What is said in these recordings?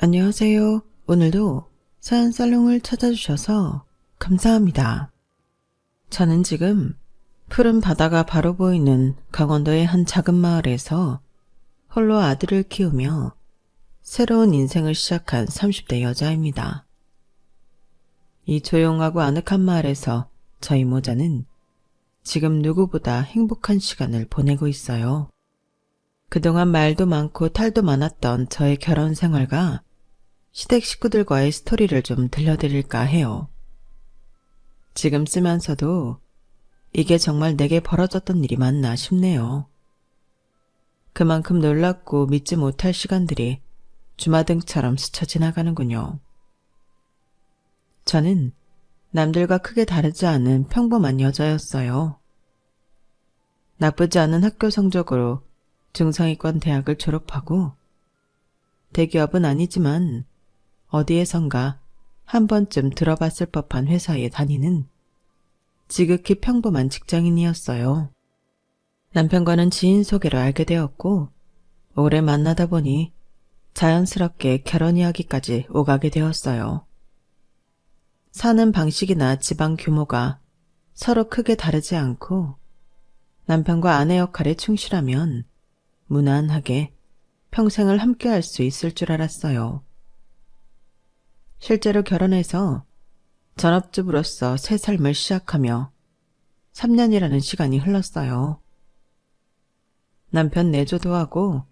안녕하세요. 오늘도 사연살롱을 찾아주셔서 감사합니다. 저는 지금 푸른 바다가 바로 보이는 강원도의 한 작은 마을에서 홀로 아들을 키우며 새로운 인생을 시작한 30대 여자입니다. 이 조용하고 아늑한 마을에서 저희 모자는 지금 누구보다 행복한 시간을 보내고 있어요. 그동안 말도 많고 탈도 많았던 저의 결혼 생활과 시댁 식구들과의 스토리를 좀 들려드릴까 해요. 지금 쓰면서도 이게 정말 내게 벌어졌던 일이 맞나 싶네요. 그만큼 놀랍고 믿지 못할 시간들이 주마등처럼 스쳐 지나가는군요. 저는 남들과 크게 다르지 않은 평범한 여자였어요. 나쁘지 않은 학교 성적으로 중상위권 대학을 졸업하고 대기업은 아니지만 어디에선가 한 번쯤 들어봤을 법한 회사에 다니는 지극히 평범한 직장인이었어요. 남편과는 지인 소개로 알게 되었고 오래 만나다 보니 자연스럽게 결혼 이야기까지 오가게 되었어요. 사는 방식이나 집안 규모가 서로 크게 다르지 않고 남편과 아내 역할에 충실하면 무난하게 평생을 함께할 수 있을 줄 알았어요. 실제로 결혼해서 전업주부로서 새 삶을 시작하며 3년이라는 시간이 흘렀어요. 남편 내조도 하고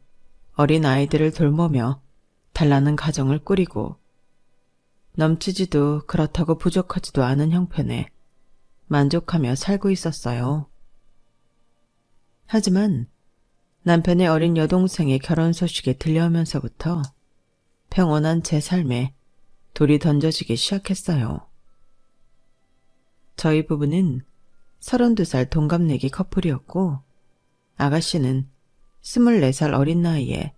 어린 아이들을 돌보며 단란한 가정을 꾸리고 넘치지도 그렇다고 부족하지도 않은 형편에 만족하며 살고 있었어요. 하지만 남편의 어린 여동생의 결혼 소식이 들려오면서부터 평온한 제 삶에 돌이 던져지기 시작했어요. 저희 부부는 32살 동갑내기 커플이었고 아가씨는 24살 어린 나이에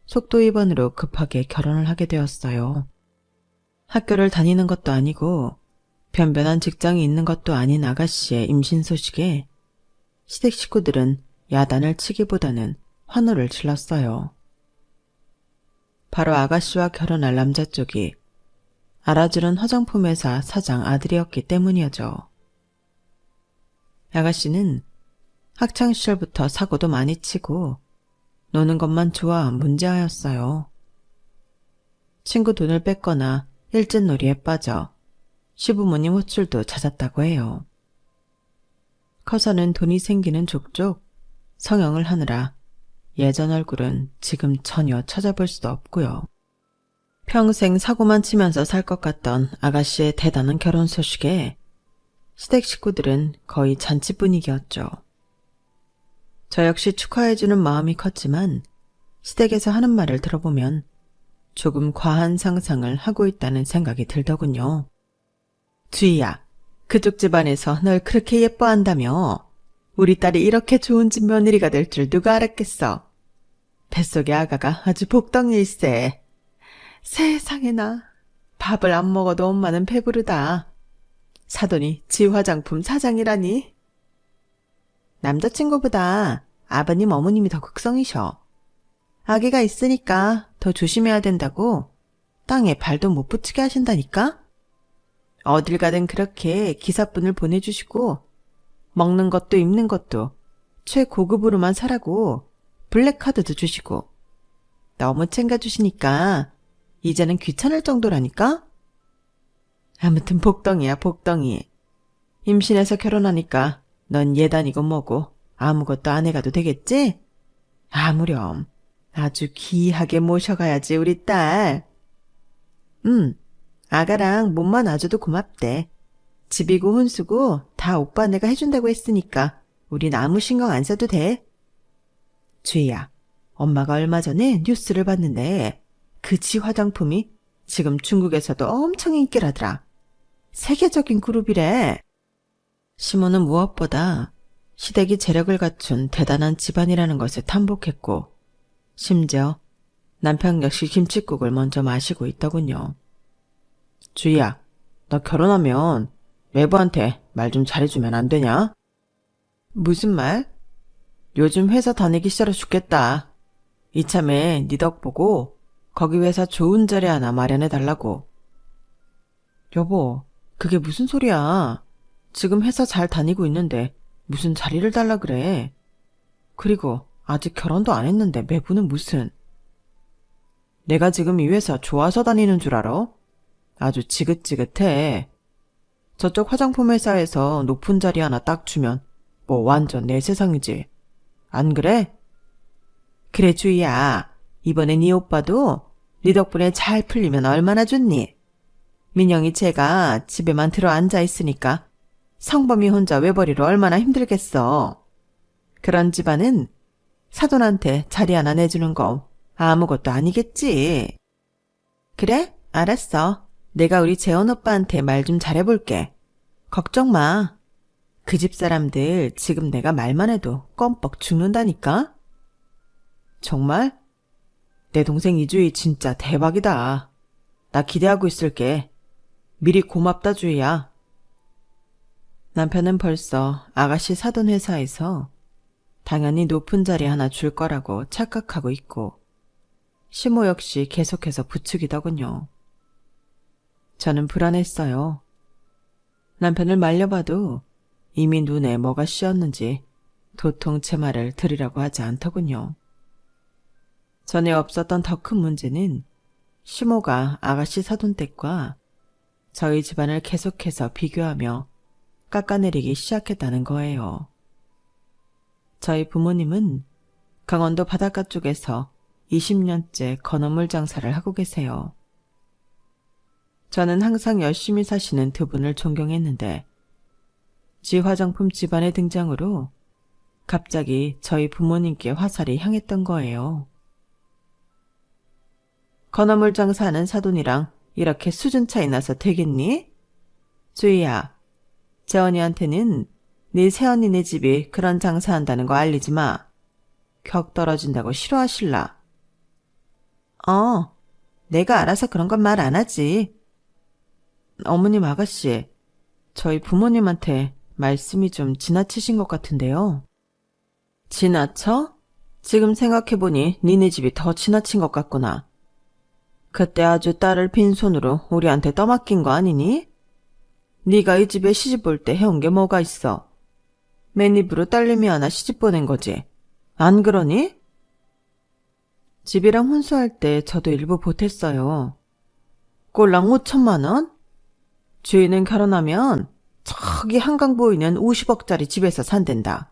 속도 위반으로 급하게 결혼을 하게 되었어요. 학교를 다니는 것도 아니고 변변한 직장이 있는 것도 아닌 아가씨의 임신 소식에 시댁 식구들은 야단을 치기보다는 환호를 질렀어요. 바로 아가씨와 결혼할 남자 쪽이 알아주는 화장품 회사 사장 아들이었기 때문이었죠. 아가씨는 학창시절부터 사고도 많이 치고 노는 것만 좋아한 문제아였어요. 친구 돈을 뺏거나 일진놀이에 빠져 시부모님 호출도 잦았다고 해요. 커서는 돈이 생기는 족족 성형을 하느라 예전 얼굴은 지금 전혀 찾아볼 수도 없고요. 평생 사고만 치면서 살 것 같던 아가씨의 대단한 결혼 소식에 시댁 식구들은 거의 잔치 분위기였죠. 저 역시 축하해주는 마음이 컸지만 시댁에서 하는 말을 들어보면 조금 과한 상상을 하고 있다는 생각이 들더군요. 주희야, 그쪽 집안에서 널 그렇게 예뻐한다며 우리 딸이 이렇게 좋은 집 며느리가 될 줄 누가 알았겠어. 뱃속의 아가가 아주 복덩일세. 세상에나 밥을 안 먹어도 엄마는 배부르다. 사돈이 지 화장품 사장이라니. 남자친구보다 아버님 어머님이 더 극성이셔. 아기가 있으니까 더 조심해야 된다고 땅에 발도 못 붙이게 하신다니까? 어딜 가든 그렇게 기사분을 보내주시고 먹는 것도 입는 것도 최고급으로만 사라고 블랙카드도 주시고 너무 챙겨주시니까 이제는 귀찮을 정도라니까? 아무튼 복덩이야 복덩이. 임신해서 결혼하니까 넌 예단이고 뭐고 아무것도 안 해가도 되겠지? 아무렴. 아주 귀하게 모셔가야지 우리 딸. 아가랑 몸만 놔줘도 고맙대. 집이고 혼수고 다 오빠 내가 해준다고 했으니까 우린 아무 신경 안 써도 돼. 주희야, 엄마가 얼마 전에 뉴스를 봤는데 그 지 화장품이 지금 중국에서도 엄청 인기라더라. 세계적인 그룹이래. 시모는 무엇보다 시댁이 재력을 갖춘 대단한 집안이라는 것을 탐복했고 심지어 남편 역시 김칫국을 먼저 마시고 있더군요. 주희야, 너 결혼하면 외부한테 말 좀 잘해주면 안 되냐? 무슨 말? 요즘 회사 다니기 싫어 죽겠다. 이참에 네 덕 보고 거기 회사 좋은 자리 하나 마련해달라고. 여보, 그게 무슨 소리야. 지금 회사 잘 다니고 있는데 무슨 자리를 달라 그래. 그리고 아직 결혼도 안 했는데 매부는 무슨. 내가 지금 이 회사 좋아서 다니는 줄 알아? 아주 지긋지긋해. 저쪽 화장품 회사에서 높은 자리 하나 딱 주면 뭐 완전 내 세상이지. 안 그래? 그래 주희야. 이번에 네 오빠도 네 덕분에 잘 풀리면 얼마나 좋니? 민영이 쟤가 집에만 들어 앉아 있으니까 성범이 혼자 외벌이로 얼마나 힘들겠어. 그런 집안은 사돈한테 자리 하나 내주는 거 아무것도 아니겠지. 그래? 알았어. 내가 우리 재원 오빠한테 말 좀 잘해볼게. 걱정 마. 그 집 사람들 지금 내가 말만 해도 껌뻑 죽는다니까? 정말? 내 동생 이주희 진짜 대박이다. 나 기대하고 있을게. 미리 고맙다 주희야. 남편은 벌써 아가씨 사돈 회사에서 당연히 높은 자리 하나 줄 거라고 착각하고 있고 시모 역시 계속해서 부추기더군요. 저는 불안했어요. 남편을 말려봐도 이미 눈에 뭐가 씌었는지 도통 제 말을 들으라고 하지 않더군요. 전에 없었던 더 큰 문제는 시모가 아가씨 사돈댁과 저희 집안을 계속해서 비교하며 깎아내리기 시작했다는 거예요. 저희 부모님은 강원도 바닷가 쪽에서 20년째 건어물 장사를 하고 계세요. 저는 항상 열심히 사시는 두 분을 존경했는데 지 화장품 집안의 등장으로 갑자기 저희 부모님께 화살이 향했던 거예요. 건어물 장사하는 사돈이랑 이렇게 수준 차이 나서 되겠니? 주희야, 재원이한테는 네 새언니네 집이 그런 장사한다는 거 알리지 마. 격 떨어진다고 싫어하실라. 내가 알아서 그런 건 말 안 하지. 어머님 아가씨, 저희 부모님한테 말씀이 좀 지나치신 것 같은데요. 지나쳐? 지금 생각해보니 니네 집이 더 지나친 것 같구나. 그때 아주 딸을 빈손으로 우리한테 떠맡긴 거 아니니? 네가 이 집에 시집 볼 때 해온 게 뭐가 있어? 맨입으로 딸내미 하나 시집 보낸 거지. 안 그러니? 집이랑 혼수할 때 저도 일부 보탰어요. 꼴랑 5천만 원? 주인은 결혼하면 저기 한강 보이는 50억짜리 집에서 산댄다.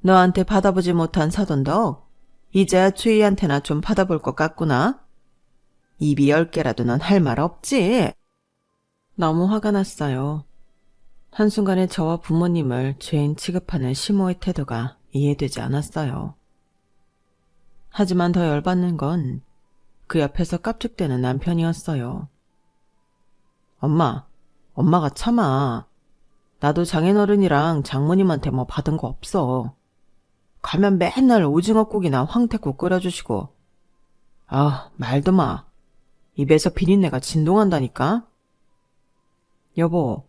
너한테 받아보지 못한 사돈도 이제야 주희한테나 좀 받아볼 것 같구나. 입이 10개라도 넌 할 말 없지? 너무 화가 났어요. 한순간에 저와 부모님을 죄인 취급하는 시모의 태도가 이해되지 않았어요. 하지만 더 열받는 건 그 옆에서 깝죽대는 남편이었어요. 엄마가 참아. 나도 장인어른이랑 장모님한테 뭐 받은 거 없어. 가면 맨날 오징어국이나 황태국 끓여주시고. 말도 마. 입에서 비린내가 진동한다니까? 여보,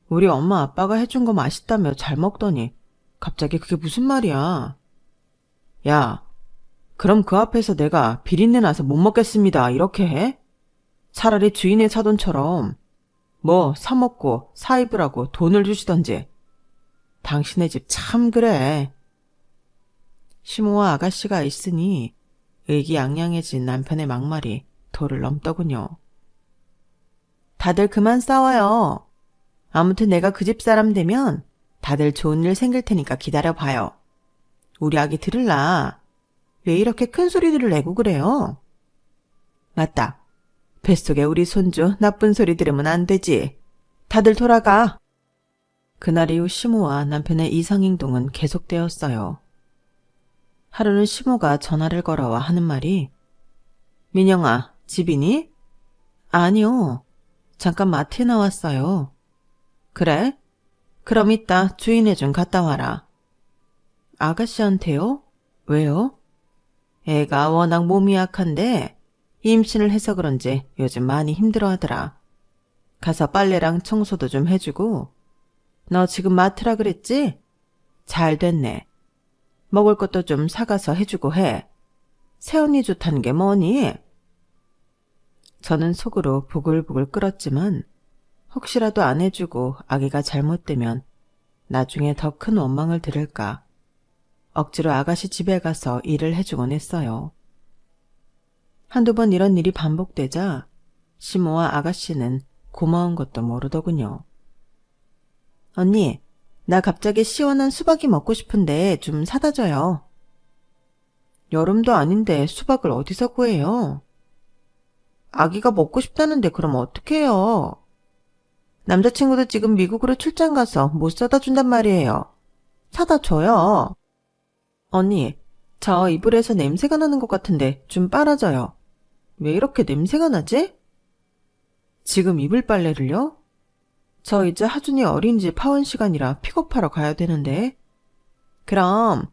우리 엄마 아빠가 해준 거 맛있다며 잘 먹더니 갑자기 그게 무슨 말이야? 야, 그럼 그 앞에서 내가 비린내 나서 못 먹겠습니다 이렇게 해? 차라리 주인의 사돈처럼 뭐 사먹고 사입으라고 돈을 주시던지. 당신네 집 참 그래. 시모와 아가씨가 있으니 의기양양해진 남편의 막말이 도를 넘더군요. 다들 그만 싸워요. 아무튼 내가 그 집 사람 되면 다들 좋은 일 생길 테니까 기다려봐요. 우리 아기 들을라. 왜 이렇게 큰 소리들을 내고 그래요? 맞다. 뱃속에 우리 손주 나쁜 소리 들으면 안 되지. 다들 돌아가. 그날 이후 시모와 남편의 이상행동은 계속되었어요. 하루는 시모가 전화를 걸어와 하는 말이 민영아, 집이니? 아니요. 잠깐 마트에 나왔어요. 그래? 그럼 이따 주인네 좀 갔다 와라. 아가씨한테요? 왜요? 애가 워낙 몸이 약한데 임신을 해서 그런지 요즘 많이 힘들어하더라. 가서 빨래랑 청소도 좀 해주고. 너 지금 마트라 그랬지? 잘 됐네. 먹을 것도 좀 사가서 해주고 해. 새언니 좋다는 게 뭐니? 저는 속으로 부글부글 끓었지만 혹시라도 안 해주고 아기가 잘못되면 나중에 더 큰 원망을 들을까 억지로 아가씨 집에 가서 일을 해주곤 했어요. 한두 번 이런 일이 반복되자 시모와 아가씨는 고마운 것도 모르더군요. 언니, 나 갑자기 시원한 수박이 먹고 싶은데 좀 사다 줘요. 여름도 아닌데 수박을 어디서 구해요? 아기가 먹고 싶다는데 그럼 어떡해요? 남자친구도 지금 미국으로 출장 가서 못 사다 준단 말이에요. 사다 줘요. 언니, 저 이불에서 냄새가 나는 것 같은데 좀 빨아줘요. 왜 이렇게 냄새가 나지? 지금 이불 빨래를요? 저 이제 하준이 어린이집 하원 시간이라 픽업하러 가야 되는데. 그럼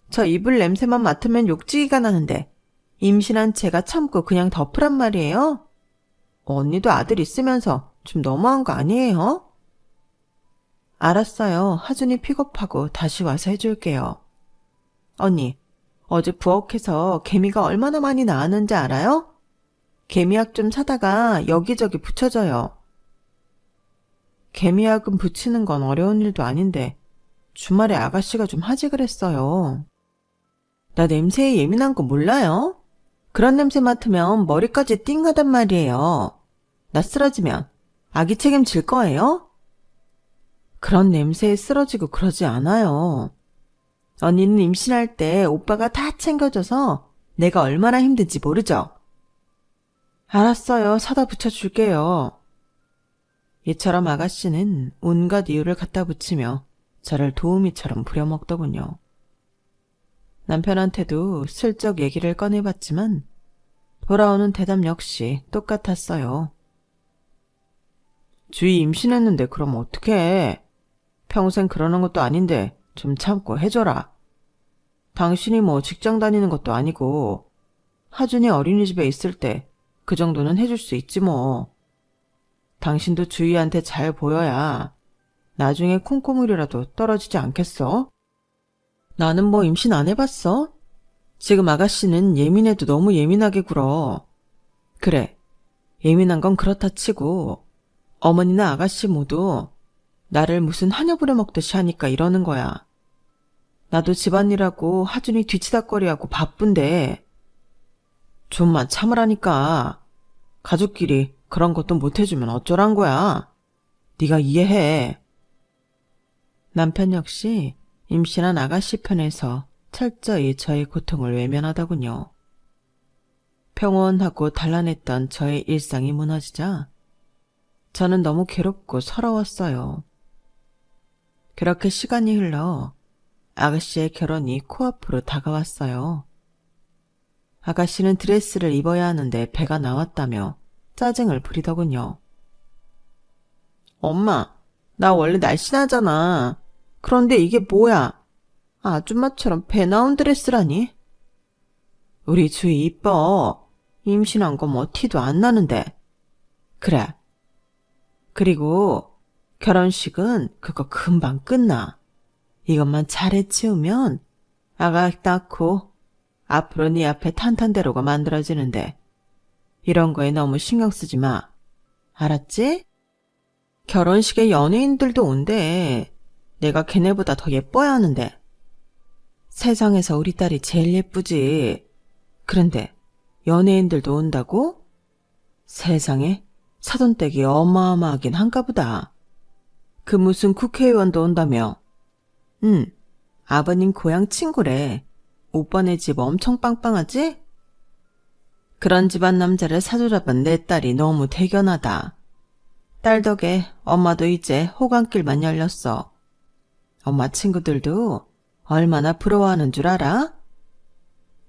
저 이불 냄새만 맡으면 욕지기가 나는데 임신한 제가 참고 그냥 덮으란 말이에요? 언니도 아들 있으면서 좀 너무한 거 아니에요? 알았어요. 하준이 픽업하고 다시 와서 해줄게요. 언니, 어제 부엌에서 개미가 얼마나 많이 나왔는지 알아요? 개미약 좀 사다가 여기저기 붙여줘요. 개미약은 붙이는 건 어려운 일도 아닌데 주말에 아가씨가 좀 하지 그랬어요. 나 냄새에 예민한 거 몰라요? 그런 냄새 맡으면 머리까지 띵하단 말이에요. 나 쓰러지면 아기 책임질 거예요? 그런 냄새에 쓰러지고 그러지 않아요. 언니는 임신할 때 오빠가 다 챙겨줘서 내가 얼마나 힘든지 모르죠? 알았어요. 사다 붙여줄게요. 이처럼 아가씨는 온갖 이유를 갖다 붙이며 저를 도우미처럼 부려먹더군요. 남편한테도 슬쩍 얘기를 꺼내봤지만 돌아오는 대답 역시 똑같았어요. 주희 임신했는데 그럼 어떡해. 평생 그러는 것도 아닌데 좀 참고 해줘라. 당신이 뭐 직장 다니는 것도 아니고 하준이 어린이집에 있을 때 그 정도는 해줄 수 있지 뭐. 당신도 주희한테 잘 보여야 나중에 콩고물이라도 떨어지지 않겠어? 나는 뭐 임신 안 해봤어? 지금 아가씨는 예민해도 너무 예민하게 굴어. 그래, 예민한 건 그렇다 치고 어머니나 아가씨 모두 나를 무슨 한여 부려먹듯이 하니까 이러는 거야. 나도 집안일하고 하준이 뒤치다꺼리하고 바쁜데 좀만 참으라니까. 가족끼리 그런 것도 못해주면 어쩌란 거야. 네가 이해해. 남편 역시 임신한 아가씨 편에서 철저히 저의 고통을 외면하더군요. 평온하고 단란했던 저의 일상이 무너지자 저는 너무 괴롭고 서러웠어요. 그렇게 시간이 흘러 아가씨의 결혼이 코앞으로 다가왔어요. 아가씨는 드레스를 입어야 하는데 배가 나왔다며 짜증을 부리더군요. 엄마, 나 원래 날씬하잖아. 그런데 이게 뭐야? 아줌마처럼 배 나온 드레스라니? 우리 주희 이뻐. 임신한 거 뭐 티도 안 나는데. 그래. 그리고 결혼식은 그거 금방 끝나. 이것만 잘 해치우면 아가 낳고 앞으로 네 앞에 탄탄대로가 만들어지는데 이런 거에 너무 신경 쓰지 마. 알았지? 결혼식에 연예인들도 온대. 내가 걔네보다 더 예뻐야 하는데. 세상에서 우리 딸이 제일 예쁘지. 그런데 연예인들도 온다고? 세상에 사돈댁이 어마어마하긴 한가 보다. 그 무슨 국회의원도 온다며. 아버님 고향 친구래. 오빠네 집 엄청 빵빵하지? 그런 집안 남자를 사주라던 내 딸이 너무 대견하다. 딸 덕에 엄마도 이제 호강길만 열렸어. 엄마 친구들도 얼마나 부러워하는 줄 알아?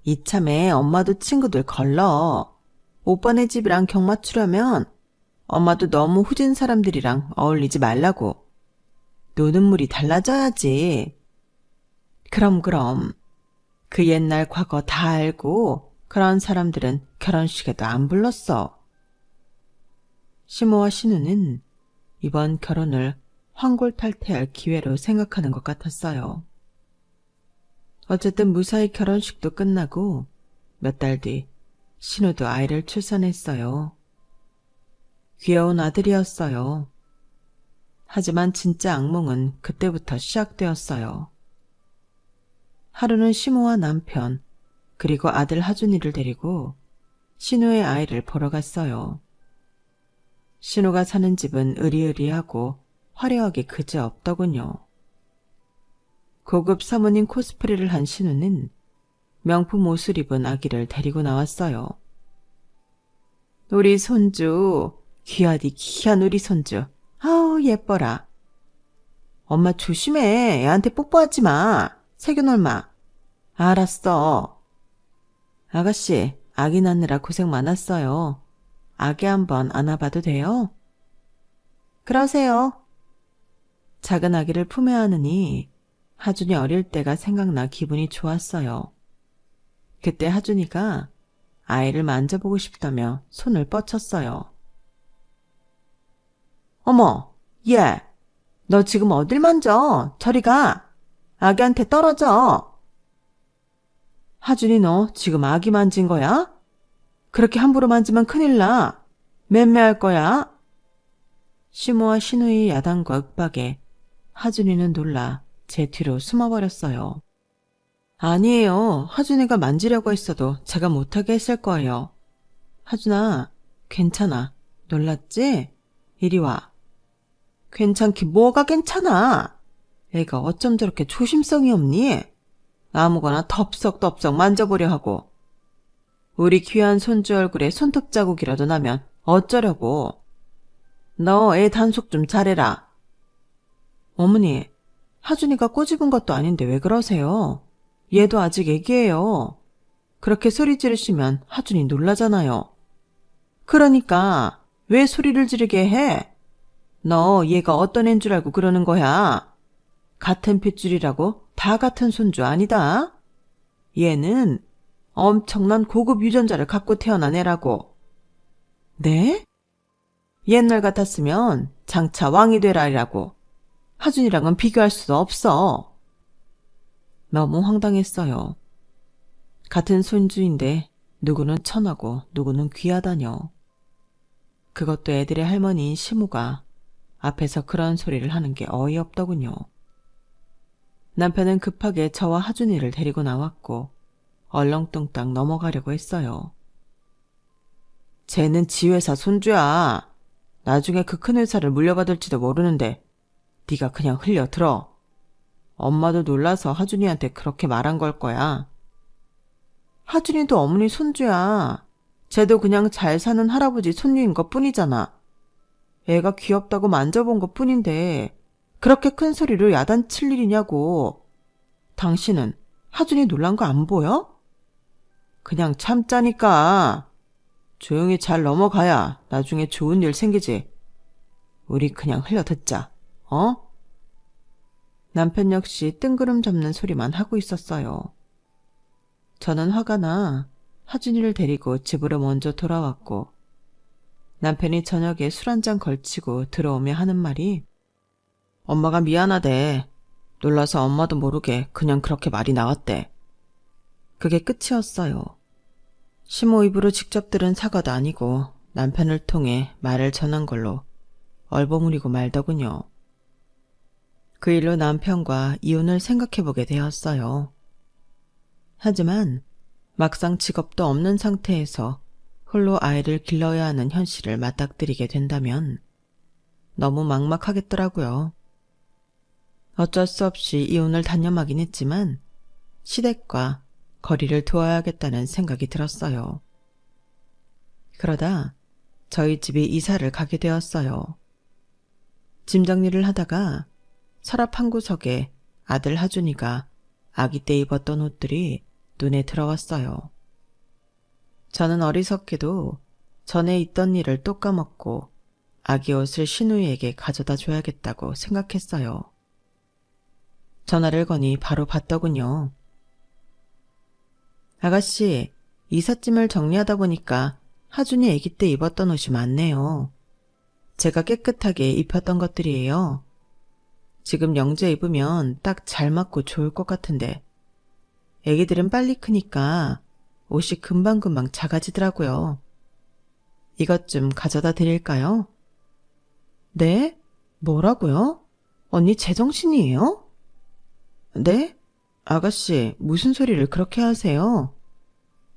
이참에 엄마도 친구들 걸러. 오빠네 집이랑 경 맞추려면 엄마도 너무 후진 사람들이랑 어울리지 말라고. 노는 물이 달라져야지. 그럼. 그 옛날 과거 다 알고 그런 사람들은 결혼식에도 안 불렀어. 시모와 신우는 이번 결혼을 환골탈태할 기회로 생각하는 것 같았어요. 어쨌든 무사히 결혼식도 끝나고 몇 달 뒤 신우도 아이를 출산했어요. 귀여운 아들이었어요. 하지만 진짜 악몽은 그때부터 시작되었어요. 하루는 시모와 남편, 그리고 아들 하준이를 데리고 신우의 아이를 보러 갔어요. 신우가 사는 집은 으리으리하고 화려하게 그지없더군요. 고급 사모님 코스프레를 한 신우는 명품 옷을 입은 아기를 데리고 나왔어요. 우리 손주, 귀하디 귀한 우리 손주. 아우 예뻐라. 엄마 조심해. 애한테 뽀뽀하지 마. 새겨놀 마. 알았어. 아가씨, 아기 낳느라 고생 많았어요. 아기 한번 안아봐도 돼요? 그러세요. 작은 아기를 품에 안으니 하준이 어릴 때가 생각나 기분이 좋았어요. 그때 하준이가 아이를 만져보고 싶다며 손을 뻗쳤어요. 어머, 얘, 너 지금 어딜 만져? 저리 가. 아기한테 떨어져. 하준이 너 지금 아기 만진 거야? 그렇게 함부로 만지면 큰일 나. 맴매할 거야. 시모와 신우의 야단과 윽박에 하준이는 놀라 제 뒤로 숨어버렸어요. 아니에요. 하준이가 만지려고 했어도 제가 못하게 했을 거예요. 하준아, 괜찮아. 놀랐지? 이리 와. 괜찮기 뭐가 괜찮아. 애가 어쩜 저렇게 조심성이 없니? 아무거나 덥석덥석 만져보려 하고. 우리 귀한 손주 얼굴에 손톱 자국이라도 나면 어쩌려고. 너 애 단속 좀 잘해라. 어머니, 하준이가 꼬집은 것도 아닌데 왜 그러세요? 얘도 아직 애기예요. 그렇게 소리 지르시면 하준이 놀라잖아요. 그러니까 왜 소리를 지르게 해? 너 얘가 어떤 앤 줄 알고 그러는 거야? 같은 핏줄이라고 다 같은 손주 아니다. 얘는 엄청난 고급 유전자를 갖고 태어난 애라고. 네? 옛날 같았으면 장차 왕이 되라라고. 하준이랑은 비교할 수도 없어. 너무 황당했어요. 같은 손주인데 누구는 천하고 누구는 귀하다뇨. 그것도 애들의 할머니인 시무가 앞에서 그런 소리를 하는 게 어이없더군요. 남편은 급하게 저와 하준이를 데리고 나왔고 얼렁뚱땅 넘어가려고 했어요. 쟤는 지 회사 손주야. 나중에 그 큰 회사를 물려받을지도 모르는데 네가 그냥 흘려들어. 엄마도 놀라서 하준이한테 그렇게 말한 걸 거야. 하준이도 어머니 손주야. 쟤도 그냥 잘 사는 할아버지 손주인 것 뿐이잖아. 애가 귀엽다고 만져본 것 뿐인데 그렇게 큰 소리로 야단칠 일이냐고. 당신은 하준이 놀란 거 안 보여? 그냥 참자니까. 조용히 잘 넘어가야 나중에 좋은 일 생기지. 우리 그냥 흘려듣자. 어? 남편 역시 뜬구름 잡는 소리만 하고 있었어요. 저는 화가 나 하준이를 데리고 집으로 먼저 돌아왔고 남편이 저녁에 술 한잔 걸치고 들어오며 하는 말이 엄마가 미안하대. 놀라서 엄마도 모르게 그냥 그렇게 말이 나왔대. 그게 끝이었어요. 시모 입으로 직접 들은 사과도 아니고 남편을 통해 말을 전한 걸로 얼버무리고 말더군요. 그 일로 남편과 이혼을 생각해보게 되었어요. 하지만 막상 직업도 없는 상태에서 홀로 아이를 길러야 하는 현실을 맞닥뜨리게 된다면 너무 막막하겠더라고요. 어쩔 수 없이 이혼을 단념하긴 했지만 시댁과 거리를 두어야겠다는 생각이 들었어요. 그러다 저희 집에 이사를 가게 되었어요. 짐 정리를 하다가 서랍 한 구석에 아들 하준이가 아기 때 입었던 옷들이 눈에 들어왔어요. 저는 어리석게도 전에 있던 일을 또 까먹고 아기 옷을 신우이에게 가져다 줘야겠다고 생각했어요. 전화를 거니 바로 받더군요. 아가씨, 이삿짐을 정리하다 보니까 하준이 아기 때 입었던 옷이 많네요. 제가 깨끗하게 입혔던 것들이에요. 지금 영재 입으면 딱 잘 맞고 좋을 것 같은데 애기들은 빨리 크니까 옷이 금방금방 작아지더라고요. 이것 좀 가져다 드릴까요? 네? 뭐라고요? 언니 제정신이에요? 네? 아가씨, 무슨 소리를 그렇게 하세요?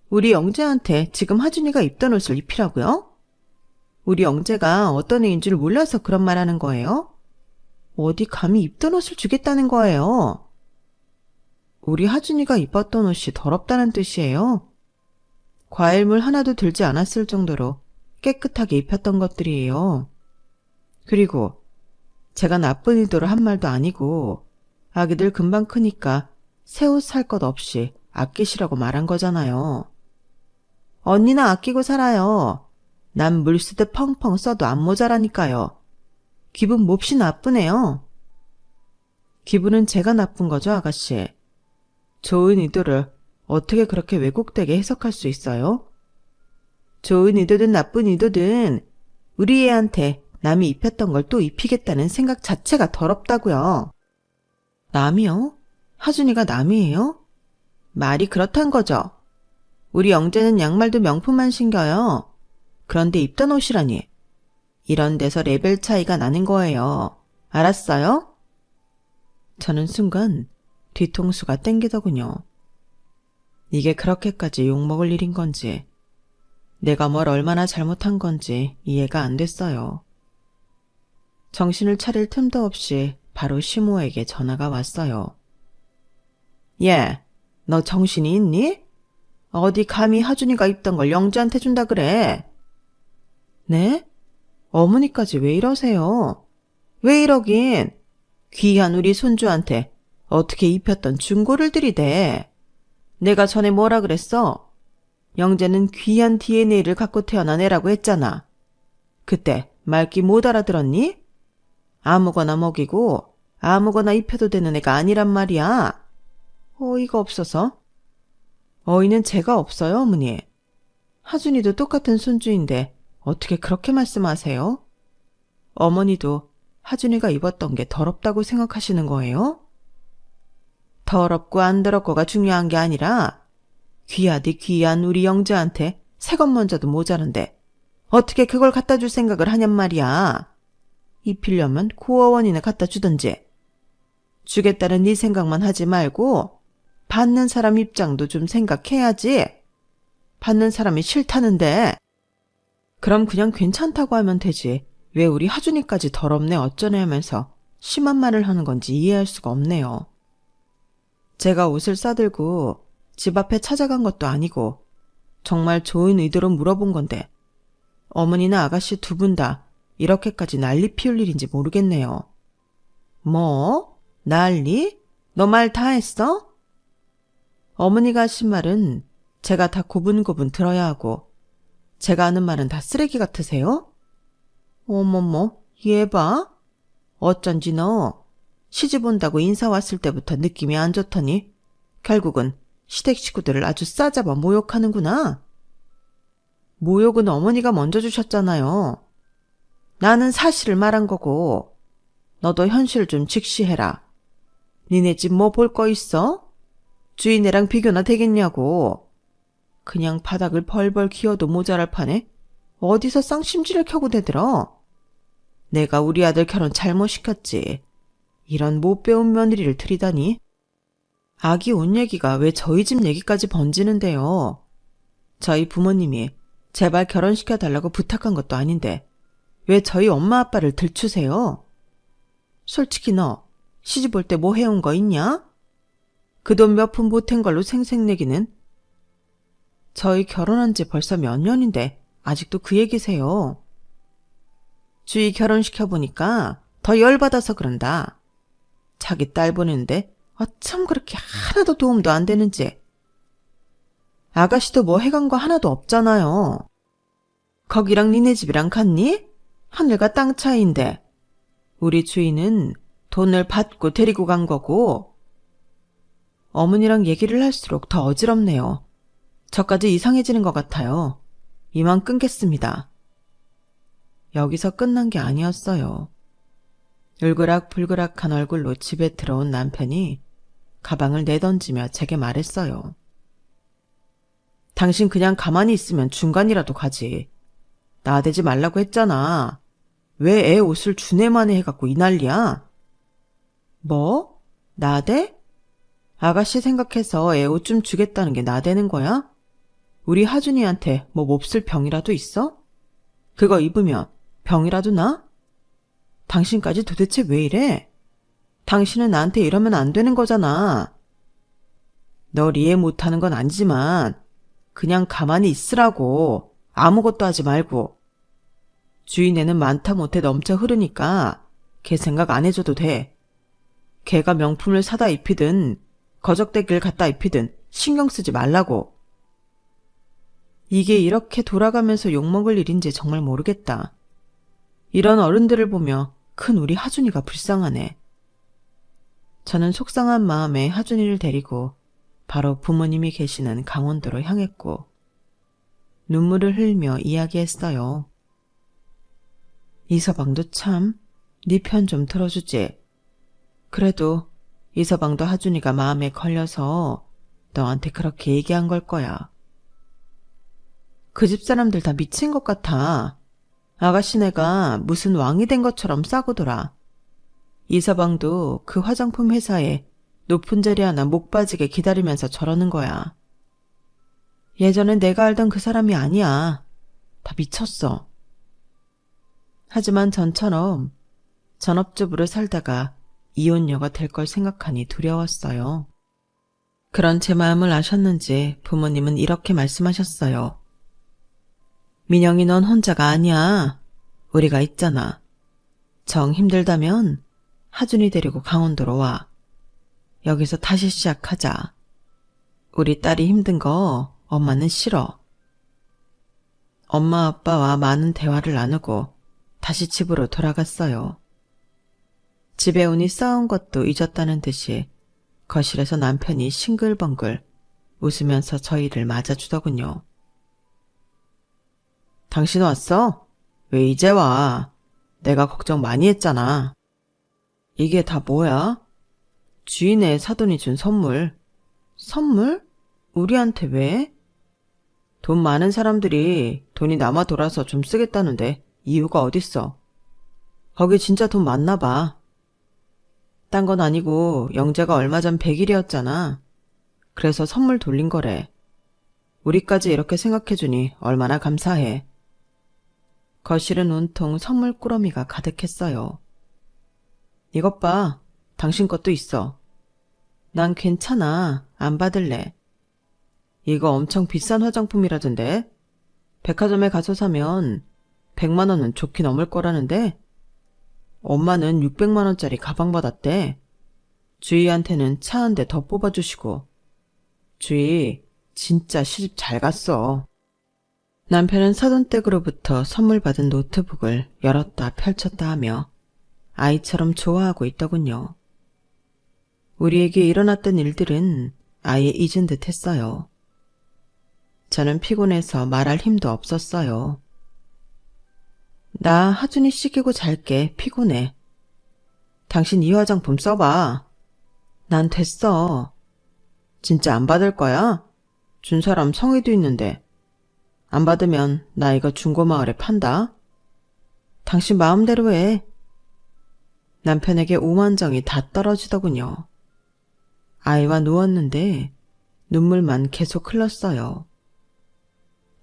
우리 영재한테 지금 하준이가 입던 옷을 입히라고요? 우리 영재가 어떤 애인 줄 몰라서 그런 말 하는 거예요? 어디 감히 입던 옷을 주겠다는 거예요? 우리 하준이가 입었던 옷이 더럽다는 뜻이에요? 과일물 하나도 들지 않았을 정도로 깨끗하게 입혔던 것들이에요. 그리고 제가 나쁜 의도로 한 말도 아니고 아기들 금방 크니까 새 옷 살 것 없이 아끼시라고 말한 거잖아요. 언니는 아끼고 살아요. 난 물 쓰듯 펑펑 써도 안 모자라니까요. 기분 몹시 나쁘네요. 기분은 제가 나쁜 거죠, 아가씨. 좋은 의도를 어떻게 그렇게 왜곡되게 해석할 수 있어요? 좋은 의도든 나쁜 의도든 우리 애한테 남이 입혔던 걸 또 입히겠다는 생각 자체가 더럽다고요. 남이요? 하준이가 남이에요? 말이 그렇단 거죠. 우리 영재는 양말도 명품만 신겨요. 그런데 입던 옷이라니. 이런 데서 레벨 차이가 나는 거예요. 알았어요? 저는 순간 뒤통수가 땡기더군요. 이게 그렇게까지 욕먹을 일인 건지, 내가 뭘 얼마나 잘못한 건지 이해가 안 됐어요. 정신을 차릴 틈도 없이 바로 시모에게 전화가 왔어요. 얘, 너 정신이 있니? 어디 감히 하준이가 입던 걸 영주한테 준다 그래? 네? 어머니까지 왜 이러세요? 왜 이러긴? 귀한 우리 손주한테 어떻게 입혔던 중고를 들이대? 내가 전에 뭐라 그랬어? 영재는 귀한 DNA를 갖고 태어난 애라고 했잖아. 그때 말귀 못 알아들었니? 아무거나 먹이고 아무거나 입혀도 되는 애가 아니란 말이야. 어이가 없어서. 어이는 제가 없어요, 어머니. 하준이도 똑같은 손주인데 어떻게 그렇게 말씀하세요? 어머니도 하준이가 입었던 게 더럽다고 생각하시는 거예요? 더럽고 안 더럽고가 중요한 게 아니라 귀하디 귀한 우리 영재한테 새 것 먼저도 모자란데 어떻게 그걸 갖다 줄 생각을 하냔 말이야. 입히려면 고어원이나 갖다 주든지. 주겠다는 네 생각만 하지 말고 받는 사람 입장도 좀 생각해야지. 받는 사람이 싫다는데. 그럼 그냥 괜찮다고 하면 되지. 왜 우리 하준이까지 더럽네 어쩌네 하면서 심한 말을 하는 건지 이해할 수가 없네요. 제가 옷을 싸들고 집 앞에 찾아간 것도 아니고 정말 좋은 의도로 물어본 건데 어머니나 아가씨 두 분 다 이렇게까지 난리 피울 일인지 모르겠네요. 뭐? 난리? 너 말 다 했어? 어머니가 하신 말은 제가 다 고분고분 들어야 하고 제가 하는 말은 다 쓰레기 같으세요? 어머머, 얘 봐. 어쩐지 너 시집 온다고 인사 왔을 때부터 느낌이 안 좋더니 결국은 시댁 식구들을 아주 싸잡아 모욕하는구나. 모욕은 어머니가 먼저 주셨잖아요. 나는 사실을 말한 거고 너도 현실을 좀 직시해라. 니네 집 뭐 볼 거 있어? 주인애랑 비교나 되겠냐고. 그냥 바닥을 벌벌 기어도 모자랄 판에 어디서 쌍심지를 켜고 대들어. 내가 우리 아들 결혼 잘못 시켰지. 이런 못 배운 며느리를 들이다니. 아기 옷 얘기가 왜 저희 집 얘기까지 번지는데요. 저희 부모님이 제발 결혼시켜달라고 부탁한 것도 아닌데 왜 저희 엄마 아빠를 들추세요? 솔직히 너 시집 올 때 뭐 해온 거 있냐? 그 돈 몇 푼 보탠 걸로 생색내기는. 저희 결혼한 지 벌써 몇 년인데 아직도 그 얘기세요. 주희 결혼시켜보니까 더 열받아서 그런다. 자기 딸 보내는데 어쩜 그렇게 하나도 도움도 안 되는지. 아가씨도 뭐 해간 거 하나도 없잖아요. 거기랑 니네 집이랑 같니? 하늘과 땅 차이인데. 우리 주인은 돈을 받고 데리고 간 거고. 어머니랑 얘기를 할수록 더 어지럽네요. 저까지 이상해지는 것 같아요. 이만 끊겠습니다. 여기서 끝난 게 아니었어요. 울그락불그락한 얼굴로 집에 들어온 남편이 가방을 내던지며 제게 말했어요. 당신 그냥 가만히 있으면 중간이라도 가지. 나대지 말라고 했잖아. 왜 애 옷을 주네만에 해갖고 이 난리야? 뭐? 나대? 아가씨 생각해서 애 옷 좀 주겠다는 게 나대는 거야? 우리 하준이한테 뭐 몹쓸 병이라도 있어? 그거 입으면 병이라도 나? 당신까지 도대체 왜 이래? 당신은 나한테 이러면 안 되는 거잖아. 널 이해 못하는 건 아니지만 그냥 가만히 있으라고. 아무것도 하지 말고. 주인애는 많다 못해 넘쳐 흐르니까 걔 생각 안 해줘도 돼. 걔가 명품을 사다 입히든 거적대기를 갖다 입히든 신경 쓰지 말라고. 이게 이렇게 돌아가면서 욕먹을 일인지 정말 모르겠다. 이런 어른들을 보며 큰 우리 하준이가 불쌍하네. 저는 속상한 마음에 하준이를 데리고 바로 부모님이 계시는 강원도로 향했고 눈물을 흘리며 이야기했어요. 이서방도 참, 네 편 좀 들어주지. 그래도 이서방도 하준이가 마음에 걸려서 너한테 그렇게 얘기한 걸 거야. 그 집 사람들 다 미친 것 같아. 아가씨네가 무슨 왕이 된 것처럼 싸구더라. 이서방도 그 화장품 회사에 높은 자리 하나 목 빠지게 기다리면서 저러는 거야. 예전엔 내가 알던 그 사람이 아니야. 다 미쳤어. 하지만 전처럼 전업주부로 살다가 이혼녀가 될 걸 생각하니 두려웠어요. 그런 제 마음을 아셨는지 부모님은 이렇게 말씀하셨어요. 민영이 넌 혼자가 아니야. 우리가 있잖아. 정 힘들다면 하준이 데리고 강원도로 와. 여기서 다시 시작하자. 우리 딸이 힘든 거 엄마는 싫어. 엄마 아빠와 많은 대화를 나누고 다시 집으로 돌아갔어요. 집에 오니 싸운 것도 잊었다는 듯이 거실에서 남편이 싱글벙글 웃으면서 저희를 맞아주더군요. 당신 왔어? 왜 이제 와? 내가 걱정 많이 했잖아. 이게 다 뭐야? 주인의 사돈이 준 선물. 선물? 우리한테 왜? 돈 많은 사람들이 돈이 남아 돌아서 좀 쓰겠다는데 이유가 어딨어? 거기 진짜 돈 많나 봐. 딴 건 아니고 영재가 얼마 전 100일이었잖아. 그래서 선물 돌린 거래. 우리까지 이렇게 생각해주니 얼마나 감사해. 거실은 온통 선물 꾸러미가 가득했어요. 이것 봐. 당신 것도 있어. 난 괜찮아. 안 받을래. 이거 엄청 비싼 화장품이라던데. 백화점에 가서 사면 100만 원은 좋게 넘을 거라는데. 엄마는 600만 원짜리 가방 받았대. 주희한테는 차 한 대 더 뽑아주시고. 주희 진짜 시집 잘 갔어. 남편은 사돈댁으로부터 선물 받은 노트북을 열었다 펼쳤다 하며 아이처럼 좋아하고 있더군요. 우리에게 일어났던 일들은 아예 잊은 듯 했어요. 저는 피곤해서 말할 힘도 없었어요. 나 하준이 씻기고 잘게. 피곤해. 당신 이 화장품 써봐. 난 됐어. 진짜 안 받을 거야? 준 사람 성의도 있는데. 안 받으면 나 이거 중고마을에 판다. 당신 마음대로 해. 남편에게 오만정이 다 떨어지더군요. 아이와 누웠는데 눈물만 계속 흘렀어요.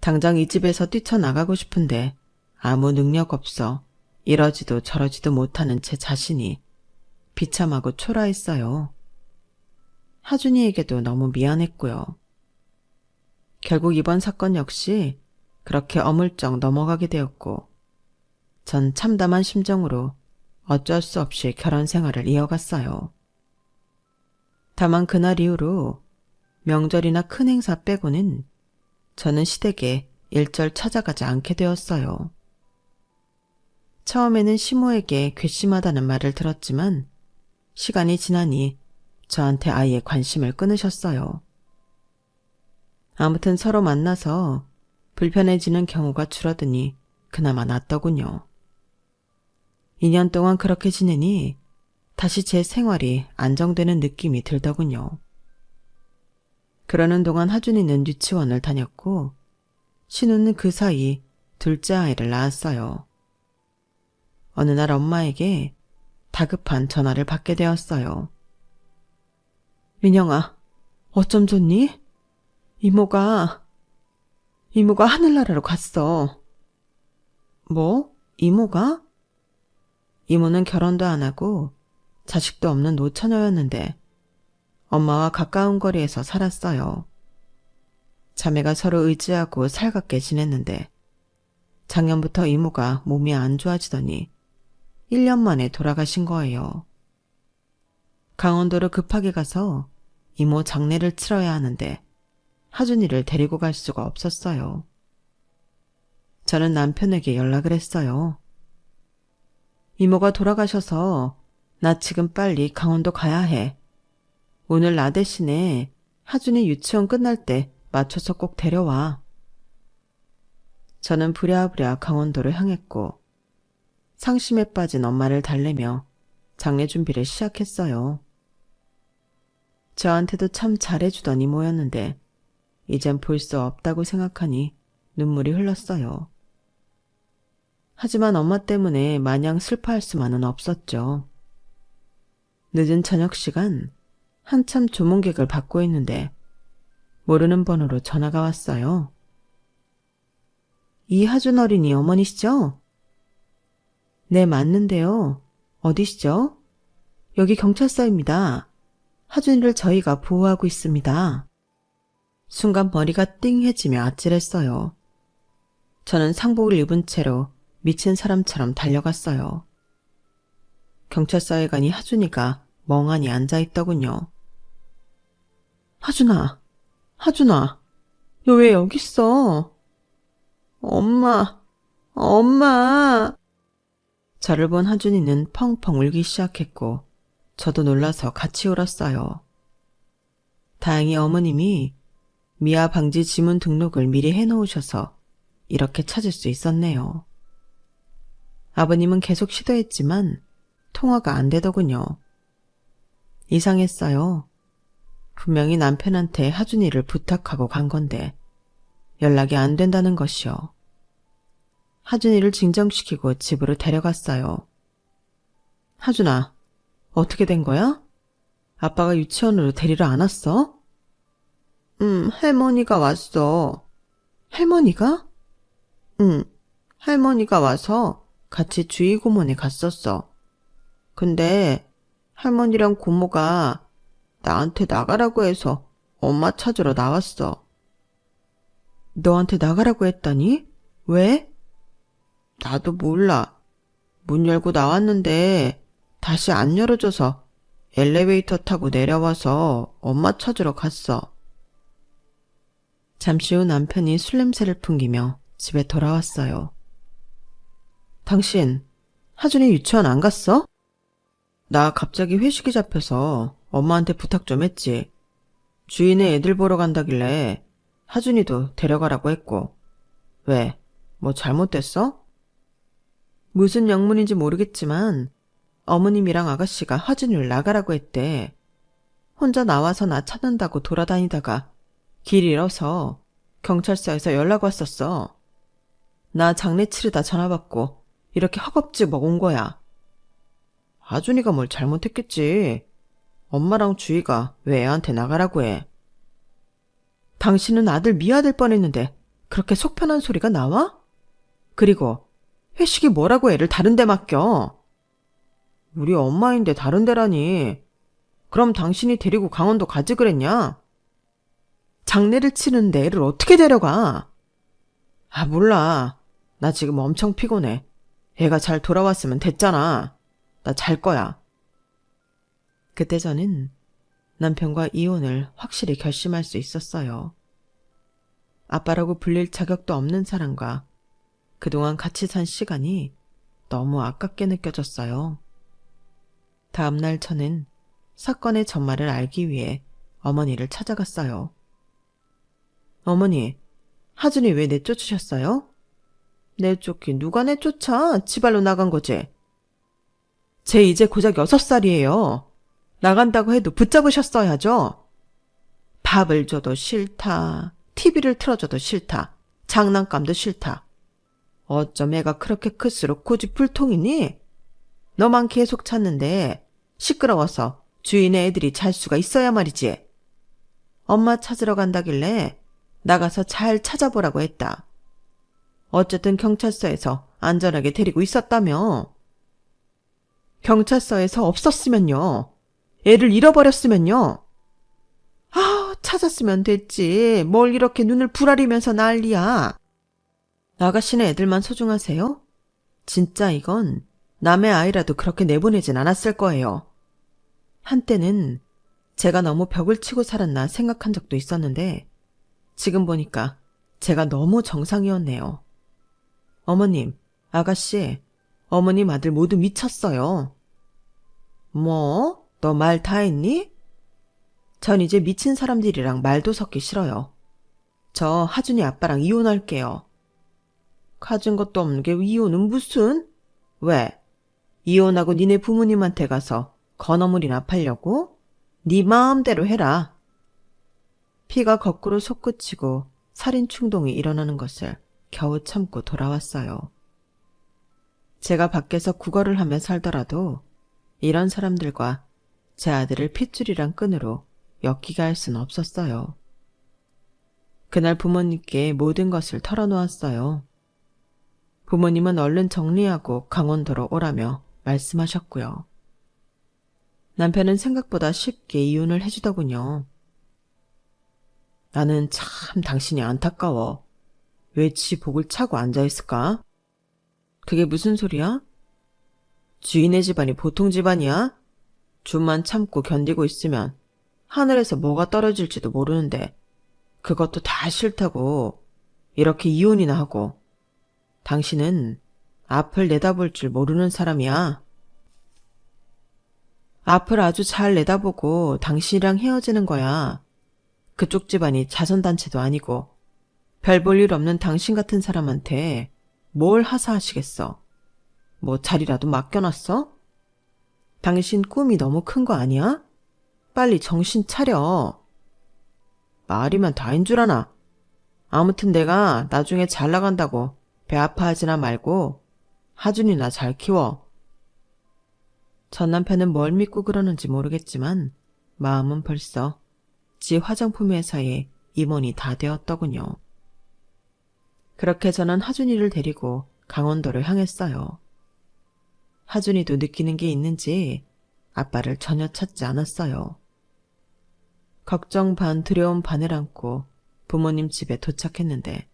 당장 이 집에서 뛰쳐나가고 싶은데 아무 능력 없어 이러지도 저러지도 못하는 제 자신이 비참하고 초라했어요. 하준이에게도 너무 미안했고요. 결국 이번 사건 역시 그렇게 어물쩍 넘어가게 되었고 전 참담한 심정으로 어쩔 수 없이 결혼 생활을 이어갔어요. 다만 그날 이후로 명절이나 큰 행사 빼고는 저는 시댁에 일절 찾아가지 않게 되었어요. 처음에는 시모에게 괘씸하다는 말을 들었지만 시간이 지나니 저한테 아예 관심을 끊으셨어요. 아무튼 서로 만나서 불편해지는 경우가 줄어드니 그나마 낫더군요. 2년 동안 그렇게 지내니 다시 제 생활이 안정되는 느낌이 들더군요. 그러는 동안 하준이는 유치원을 다녔고 신우는 그 사이 둘째 아이를 낳았어요. 어느 날 엄마에게 다급한 전화를 받게 되었어요. 민영아, 어쩜 좋니? 이모가 하늘나라로 갔어. 뭐? 이모가? 이모는 결혼도 안 하고 자식도 없는 노처녀였는데 엄마와 가까운 거리에서 살았어요. 자매가 서로 의지하고 살갑게 지냈는데 작년부터 이모가 몸이 안 좋아지더니 1년 만에 돌아가신 거예요. 강원도로 급하게 가서 이모 장례를 치러야 하는데 하준이를 데리고 갈 수가 없었어요. 저는 남편에게 연락을 했어요. 이모가 돌아가셔서 나 지금 빨리 강원도 가야 해. 오늘 나 대신에 하준이 유치원 끝날 때 맞춰서 꼭 데려와. 저는 부랴부랴 강원도를 향했고 상심에 빠진 엄마를 달래며 장례 준비를 시작했어요. 저한테도 참 잘해주던 이모였는데 이젠 볼 수 없다고 생각하니 눈물이 흘렀어요. 하지만 엄마 때문에 마냥 슬퍼할 수만은 없었죠. 늦은 저녁 시간 한참 조문객을 받고 있는데 모르는 번호로 전화가 왔어요. 이하준 어린이 어머니시죠? 네, 맞는데요. 어디시죠? 여기 경찰서입니다. 하준이를 저희가 보호하고 있습니다. 순간 머리가 띵해지며 아찔했어요. 저는 상복을 입은 채로 미친 사람처럼 달려갔어요. 경찰서에 가니 하준이가 멍하니 앉아있더군요. 하준아, 너 왜 여기 있어? 엄마. 저를 본 하준이는 펑펑 울기 시작했고 저도 놀라서 같이 울었어요. 다행히 어머님이 미아 방지 지문 등록을 미리 해놓으셔서 이렇게 찾을 수 있었네요. 아버님은 계속 시도했지만 통화가 안 되더군요. 이상했어요. 분명히 남편한테 하준이를 부탁하고 간 건데 연락이 안 된다는 것이요. 하준이를 진정시키고 집으로 데려갔어요. 하준아, 어떻게 된 거야? 아빠가 유치원으로 데리러 안 왔어? 할머니가 왔어. 할머니가? 할머니가 와서 같이 주의고문에 갔었어. 근데 할머니랑 고모가 나한테 나가라고 해서 엄마 찾으러 나왔어. 너한테 나가라고 했다니? 왜? 나도 몰라. 문 열고 나왔는데 다시 안 열어줘서 엘리베이터 타고 내려와서 엄마 찾으러 갔어. 잠시 후 남편이 술 냄새를 풍기며 집에 돌아왔어요. 당신, 하준이 유치원 안 갔어? 나 갑자기 회식이 잡혀서 엄마한테 부탁 좀 했지. 주인의 애들 보러 간다길래 하준이도 데려가라고 했고. 왜? 뭐 잘못됐어? 무슨 영문인지 모르겠지만 어머님이랑 아가씨가 하준이를 나가라고 했대. 혼자 나와서 나 찾는다고 돌아다니다가 길 잃어서 경찰서에서 연락 왔었어. 나 장례 치르다 전화 받고 이렇게 허겁지겁 온 거야. 하준이가 뭘 잘못했겠지. 엄마랑 주희가 왜 애한테 나가라고 해. 당신은 아들 미아될 뻔했는데 그렇게 속 편한 소리가 나와? 그리고 회식이 뭐라고 애를 다른 데 맡겨. 우리 엄마인데 다른 데라니. 그럼 당신이 데리고 강원도 가지 그랬냐? 장례를 치르는데 애를 어떻게 데려가? 아, 몰라. 나 지금 엄청 피곤해. 애가 잘 돌아왔으면 됐잖아. 나 잘 거야. 그때 저는 남편과 이혼을 확실히 결심할 수 있었어요. 아빠라고 불릴 자격도 없는 사람과 그동안 같이 산 시간이 너무 아깝게 느껴졌어요. 다음 날 저는 사건의 전말을 알기 위해 어머니를 찾아갔어요. 어머니, 하준이 왜 내쫓으셨어요? 내쫓긴 누가 내쫓아? 지발로 나간 거지. 쟤 이제 고작 6살이에요. 나간다고 해도 붙잡으셨어야죠. 밥을 줘도 싫다. TV를 틀어줘도 싫다. 장난감도 싫다. 어쩜 애가 그렇게 클수록 고집불통이니? 너만 계속 찾는데 시끄러워서 주인의 애들이 잘 수가 있어야 말이지. 엄마 찾으러 간다길래 나가서 잘 찾아보라고 했다. 어쨌든 경찰서에서 안전하게 데리고 있었다며. 경찰서에서 없었으면요. 애를 잃어버렸으면요. 아, 찾았으면 됐지. 뭘 이렇게 눈을 부라리면서 난리야. 아가씨는 애들만 소중하세요? 진짜 이건 남의 아이라도 그렇게 내보내진 않았을 거예요. 한때는 제가 너무 벽을 치고 살았나 생각한 적도 있었는데 지금 보니까 제가 너무 정상이었네요. 어머님, 아가씨, 어머님 아들 모두 미쳤어요. 뭐? 너 말 다 했니? 전 이제 미친 사람들이랑 말도 섞기 싫어요. 저 하준이 아빠랑 이혼할게요. 가진 것도 없는 게 이혼은 무슨? 왜? 이혼하고 니네 부모님한테 가서 건어물이나 팔려고? 네 마음대로 해라. 피가 거꾸로 솟구치고 살인 충동이 일어나는 것을 겨우 참고 돌아왔어요. 제가 밖에서 구걸을 하며 살더라도 이런 사람들과 제 아들을 핏줄이랑 끈으로 엮이게 할 수는 없었어요. 그날 부모님께 모든 것을 털어놓았어요. 부모님은 얼른 정리하고 강원도로 오라며 말씀하셨고요. 남편은 생각보다 쉽게 이혼을 해주더군요. 나는 참 당신이 안타까워. 왜 지 복을 차고 앉아있을까? 그게 무슨 소리야? 주인의 집안이 보통 집안이야? 좀만 참고 견디고 있으면 하늘에서 뭐가 떨어질지도 모르는데 그것도 다 싫다고 이렇게 이혼이나 하고. 당신은 앞을 내다볼 줄 모르는 사람이야. 앞을 아주 잘 내다보고 당신이랑 헤어지는 거야. 그쪽 집안이 자선단체도 아니고 별 볼 일 없는 당신 같은 사람한테 뭘 하사하시겠어. 뭐 자리라도 맡겨놨어? 당신 꿈이 너무 큰 거 아니야? 빨리 정신 차려. 말이면 다인 줄 아나. 아무튼 내가 나중에 잘 나간다고 배 아파하지나 말고 하준이나 잘 키워. 전 남편은 뭘 믿고 그러는지 모르겠지만 마음은 벌써 지 화장품 회사의 임원이 다 되었더군요. 그렇게 저는 하준이를 데리고 강원도를 향했어요. 하준이도 느끼는 게 있는지 아빠를 전혀 찾지 않았어요. 걱정 반 두려움 반을 안고 부모님 집에 도착했는데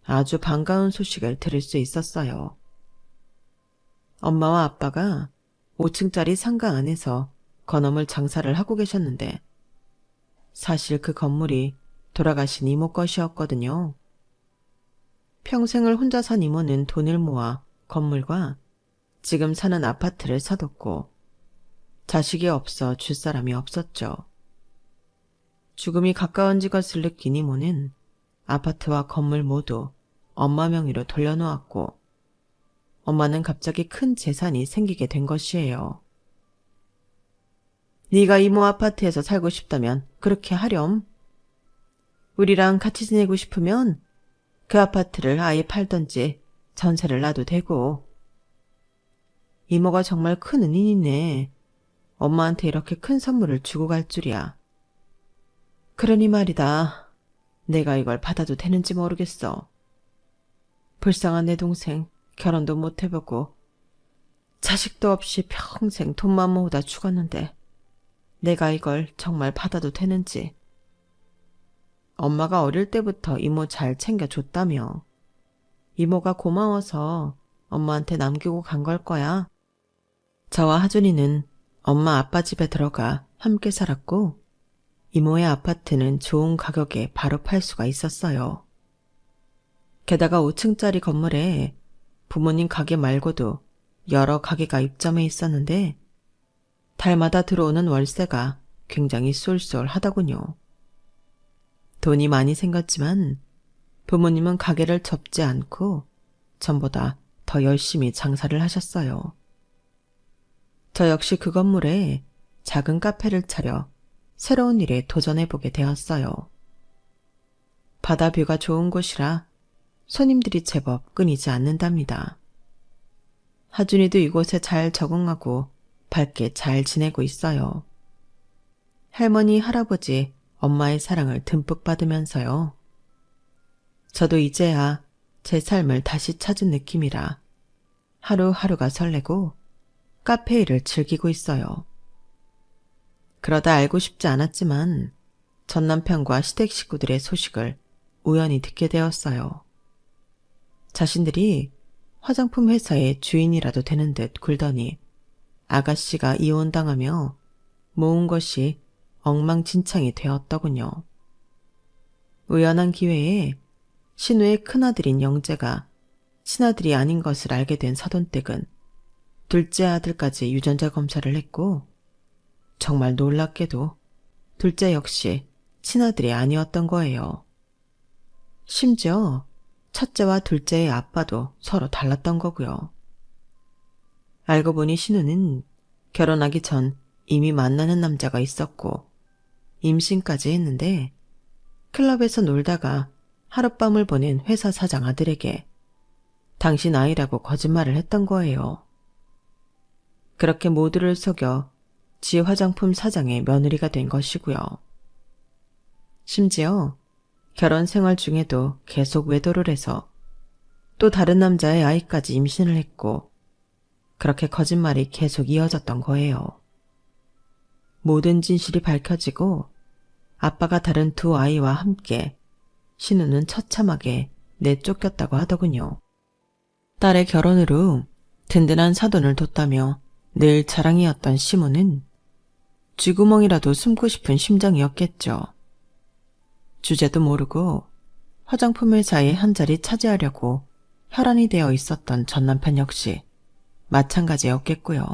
아주 반가운 소식을 들을 수 있었어요. 엄마와 아빠가 5층짜리 상가 안에서 건어물 장사를 하고 계셨는데 사실 그 건물이 돌아가신 이모 것이었거든요. 평생을 혼자 산 이모는 돈을 모아 건물과 지금 사는 아파트를 사뒀고 자식이 없어 줄 사람이 없었죠. 죽음이 가까워진 것을 느낀 이모는 아파트와 건물 모두 엄마 명의로 돌려놓았고 엄마는 갑자기 큰 재산이 생기게 된 것이에요. 네가 이모 아파트에서 살고 싶다면 그렇게 하렴. 우리랑 같이 지내고 싶으면 그 아파트를 아예 팔던지 전세를 놔도 되고. 이모가 정말 큰 은인이네. 엄마한테 이렇게 큰 선물을 주고 갈 줄이야. 그러니 말이다. 내가 이걸 받아도 되는지 모르겠어. 불쌍한 내 동생 결혼도 못 해보고 자식도 없이 평생 돈만 모으다 죽었는데 내가 이걸 정말 받아도 되는지. 엄마가 어릴 때부터 이모 잘 챙겨줬다며. 이모가 고마워서 엄마한테 남기고 간 걸 거야. 저와 하준이는 엄마 아빠 집에 들어가 함께 살았고 이모의 아파트는 좋은 가격에 바로 팔 수가 있었어요. 게다가 5층짜리 건물에 부모님 가게 말고도 여러 가게가 입점해 있었는데 달마다 들어오는 월세가 굉장히 쏠쏠하더군요. 돈이 많이 생겼지만 부모님은 가게를 접지 않고 전보다 더 열심히 장사를 하셨어요. 저 역시 그 건물에 작은 카페를 차려 새로운 일에 도전해보게 되었어요. 바다 뷰가 좋은 곳이라 손님들이 제법 끊이지 않는답니다. 하준이도 이곳에 잘 적응하고 밝게 잘 지내고 있어요. 할머니, 할아버지, 엄마의 사랑을 듬뿍 받으면서요. 저도 이제야 제 삶을 다시 찾은 느낌이라 하루하루가 설레고 카페 일을 즐기고 있어요. 그러다 알고 싶지 않았지만 전 남편과 시댁 식구들의 소식을 우연히 듣게 되었어요. 자신들이 화장품 회사의 주인이라도 되는 듯 굴더니 아가씨가 이혼당하며 모은 것이 엉망진창이 되었더군요. 우연한 기회에 신우의 큰아들인 영재가 친아들이 아닌 것을 알게 된 사돈댁은 둘째 아들까지 유전자 검사를 했고 정말 놀랍게도 둘째 역시 친아들이 아니었던 거예요. 심지어 첫째와 둘째의 아빠도 서로 달랐던 거고요. 알고 보니 신우는 결혼하기 전 이미 만나는 남자가 있었고 임신까지 했는데 클럽에서 놀다가 하룻밤을 보낸 회사 사장 아들에게 당신 아이라고 거짓말을 했던 거예요. 그렇게 모두를 속여 지 화장품 사장의 며느리가 된 것이고요. 심지어 결혼 생활 중에도 계속 외도를 해서 또 다른 남자의 아이까지 임신을 했고 그렇게 거짓말이 계속 이어졌던 거예요. 모든 진실이 밝혀지고 아빠가 다른 두 아이와 함께 신우는 처참하게 내쫓겼다고 하더군요. 딸의 결혼 후 든든한 사돈을 뒀다며 늘 자랑이었던 시모는 쥐구멍이라도 숨고 싶은 심정이었겠죠. 주제도 모르고 화장품 회사의 한 자리 차지하려고 혈안이 되어 있었던 전 남편 역시 마찬가지였겠고요.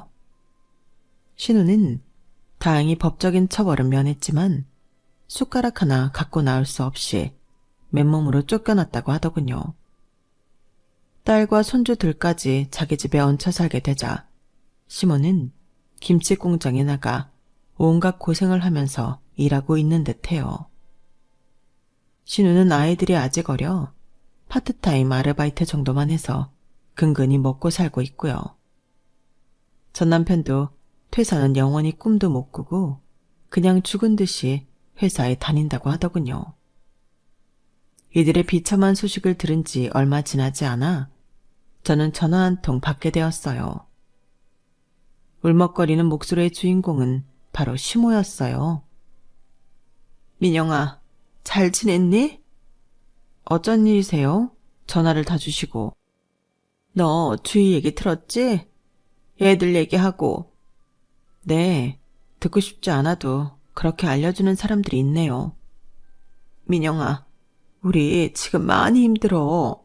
신우는 다행히 법적인 처벌은 면했지만 숟가락 하나 갖고 나올 수 없이 맨몸으로 쫓겨났다고 하더군요. 딸과 손주들까지 자기 집에 얹혀 살게 되자 시모는 김치 공장에 나가 온갖 고생을 하면서 일하고 있는 듯해요. 신우는 아이들이 아직 어려 파트타임 아르바이트 정도만 해서 근근히 먹고 살고 있고요. 전 남편도 퇴사는 영원히 꿈도 못 꾸고 그냥 죽은 듯이 회사에 다닌다고 하더군요. 이들의 비참한 소식을 들은 지 얼마 지나지 않아 저는 전화 한 통 받게 되었어요. 울먹거리는 목소리의 주인공은 바로 시모였어요. 민영아, 잘 지냈니? 어쩐 일이세요? 전화를 다 주시고. 너 주희 얘기 들었지? 애들 얘기하고. 네, 듣고 싶지 않아도 그렇게 알려주는 사람들이 있네요. 민영아, 우리 지금 많이 힘들어.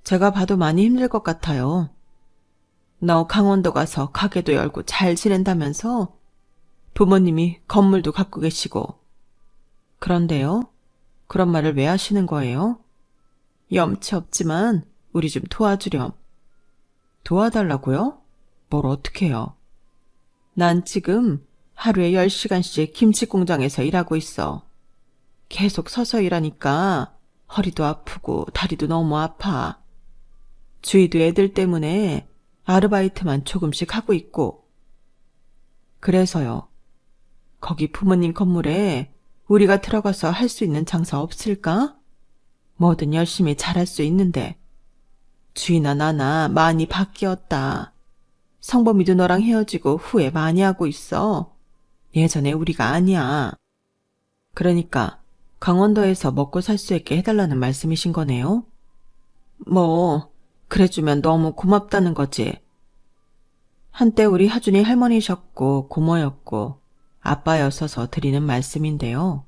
제가 봐도 많이 힘들 것 같아요. 너 강원도 가서 가게도 열고 잘 지낸다면서? 부모님이 건물도 갖고 계시고. 그런데요? 그런 말을 왜 하시는 거예요? 염치 없지만 우리 좀 도와주렴. 도와달라고요? 뭘 어떻게 해요? 난 지금 하루에 10시간씩 김치 공장에서 일하고 있어. 계속 서서 일하니까 허리도 아프고 다리도 너무 아파. 주희도 애들 때문에 아르바이트만 조금씩 하고 있고. 그래서요. 거기 부모님 건물에 우리가 들어가서 할 수 있는 장사 없을까? 뭐든 열심히 잘할 수 있는데. 주희나 나나 많이 바뀌었다. 성범이도 너랑 헤어지고 후회 많이 하고 있어. 예전에 우리가 아니야. 그러니까 강원도에서 먹고 살 수 있게 해달라는 말씀이신 거네요? 뭐 그래주면 너무 고맙다는 거지. 한때 우리 하준이 할머니셨고 고모였고 아빠였어서 드리는 말씀인데요.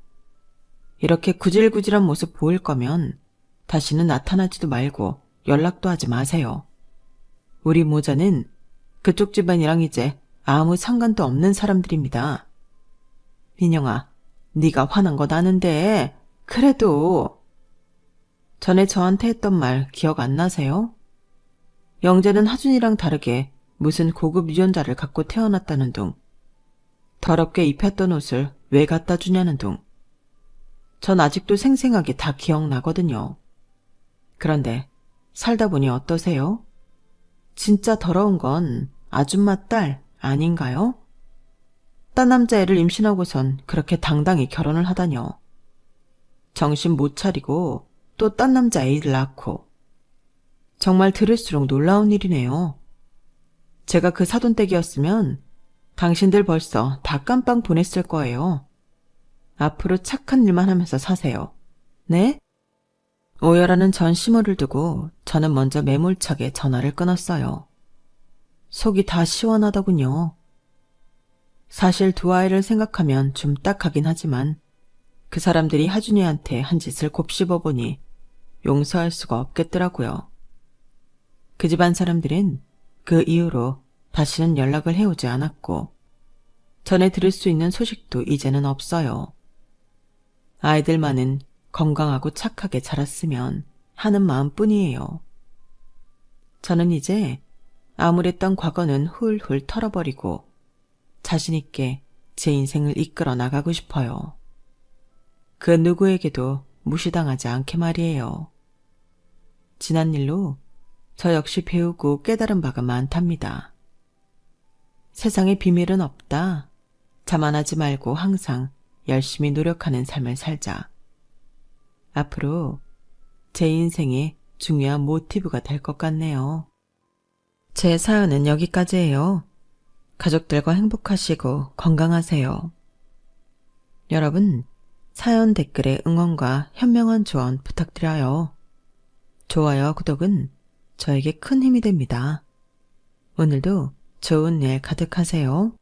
이렇게 구질구질한 모습 보일 거면 다시는 나타나지도 말고 연락도 하지 마세요. 우리 모자는 그쪽 집안이랑 이제 아무 상관도 없는 사람들입니다. 민영아, 네가 화난 거 나는데 그래도. 전에 저한테 했던 말 기억 안 나세요? 영재는 하준이랑 다르게 무슨 고급 유전자를 갖고 태어났다는 둥. 더럽게 입혔던 옷을 왜 갖다 주냐는 둥. 전 아직도 생생하게 다 기억나거든요. 그런데 살다 보니 어떠세요? 진짜 더러운 건 아줌마 딸 아닌가요? 딴 남자애를 임신하고선 그렇게 당당히 결혼을 하다뇨. 정신 못 차리고 또 딴 남자 애를 낳고. 정말 들을수록 놀라운 일이네요. 제가 그 사돈댁이었으면 당신들 벌써 다 깜빵 보냈을 거예요. 앞으로 착한 일만 하면서 사세요. 네? 오열하는 전 시모를 두고 저는 먼저 매몰차게 전화를 끊었어요. 속이 다 시원하더군요. 사실 두 아이를 생각하면 좀 딱하긴 하지만 그 사람들이 하준이한테 한 짓을 곱씹어 보니 용서할 수가 없겠더라고요. 그 집안 사람들은 그 이후로 다시는 연락을 해오지 않았고 전에 들을 수 있는 소식도 이제는 없어요. 아이들만은 건강하고 착하게 자랐으면 하는 마음뿐이에요. 저는 이제 암울했던 과거는 훌훌 털어버리고 자신 있게 제 인생을 이끌어 나가고 싶어요. 그 누구에게도 무시당하지 않게 말이에요. 지난 일로 저 역시 배우고 깨달은 바가 많답니다. 세상에 비밀은 없다. 자만하지 말고 항상 열심히 노력하는 삶을 살자. 앞으로 제 인생의 중요한 모티브가 될 것 같네요. 제 사연은 여기까지예요. 가족들과 행복하시고 건강하세요. 여러분, 사연 댓글에 응원과 현명한 조언 부탁드려요. 좋아요, 구독은 저에게 큰 힘이 됩니다. 오늘도 좋은 일 가득하세요.